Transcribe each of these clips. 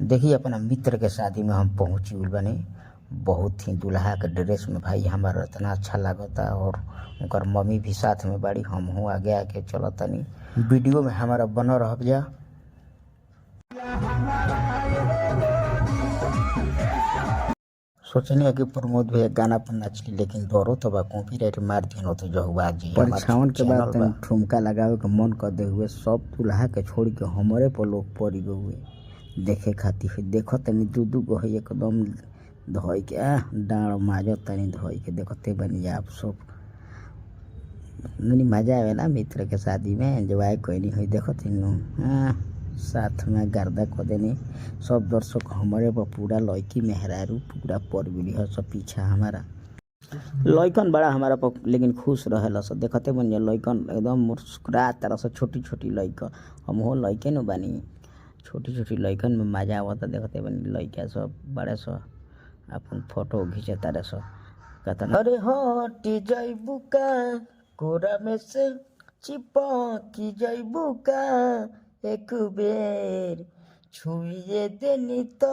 देखिए अपना मित्र के शादी में हम पहुँची बने। बहुत ही दुल्हा के ड्रेस में भाई हमारा इतना अच्छा लागता और उनकर मम्मी भी साथ में बाड़ी। हमहू आगे आके चलो तनी वीडियो में हमारा बन रह जा। सोचने कि प्रमोद भैया गाना पर नाचली लेकिन डरो तो बा कॉपीराइट मार दिया तो जहुआ जी परीक्षावन के बाद तनी ठुमका लगावे के मन कर दे हुए। सब दुल्हा के छोड़ के हमारे पर लोग पड़ी हुए देखे खातिर। देखो तनी दू गो है एकदम धोई के डाँड़ माजो तनी धोई के देखते बनी आप सब। नहीं मजा आवे ना मित्र के शादी में एंजॉय कोई नहीं हुई। देखो तीनों साथ में गर्दा को देनी। सब दर्शक हमारे पर पूरा लड़की मेहरारू पूरा पड़ गई है। सब पीछा हमारा लड़कन बड़ा हमारा पर लेकिन खुश रहे सब देखते बन जा। लड़कन एकदम मुस्कुरा तरह से छोटी छोटी लड़का हम हो लड़के न बनी। छोटी छोटी लड़कन में मजा आवता देखते बनी। लड़का सब बड़े सब अपन फोटो खींचे तारे सब कहता अरे हटी जैबू का कोरा में से चिपकी जैबू का एक बेर छुए देनी तो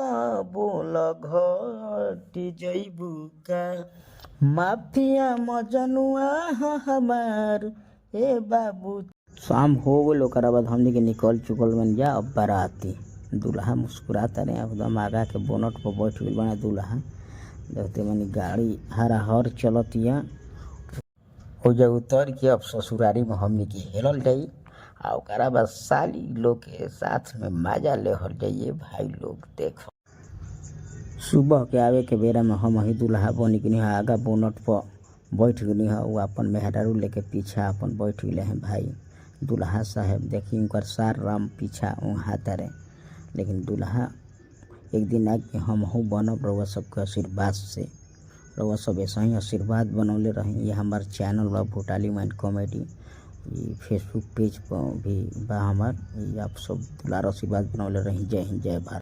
बोल घटी जैबू का माफिया मजनुआ हमार ए बाबू। शाम हो गल ओकरा बाद हमने के निकल चुकल बन जा। अब बाराती दूल्हा मुस्कुराता रहे एकदम आगा के बोनट पर बैठ गई बना दूल्हा। देखते मनी गाड़ी हर चलतिया हो जा उतर के अब ससुरारी में हमने की हेलल जाई। आ ओकरा बाद साली लोग के साथ में मजा लेहल जाइए भाई लोग। देखो सुबह के आवे के बेरा में हम ही दूल्हा बनी कि आगा बोनट पर बैठ गई है। वो अपन मेहरारू लेके पीछा अपन बैठ गए हैं भाई। दूल्हा साहब देखी उनकर सार राम पीछा वहाँ तरे। लेकिन दूल्हा एक दिन आके हम बनब रउआ सबके आशीर्वाद से। रउआ सब ऐसा ही आशीर्वाद बनौले रहें। ये हमार चैनल बा भूटाली माइंड कॉमेडी। ये फेसबुक पेज पर भी बा हमार। आप सब दुलार आशीर्वाद बनौले रहें। जय हिंद जय भारत।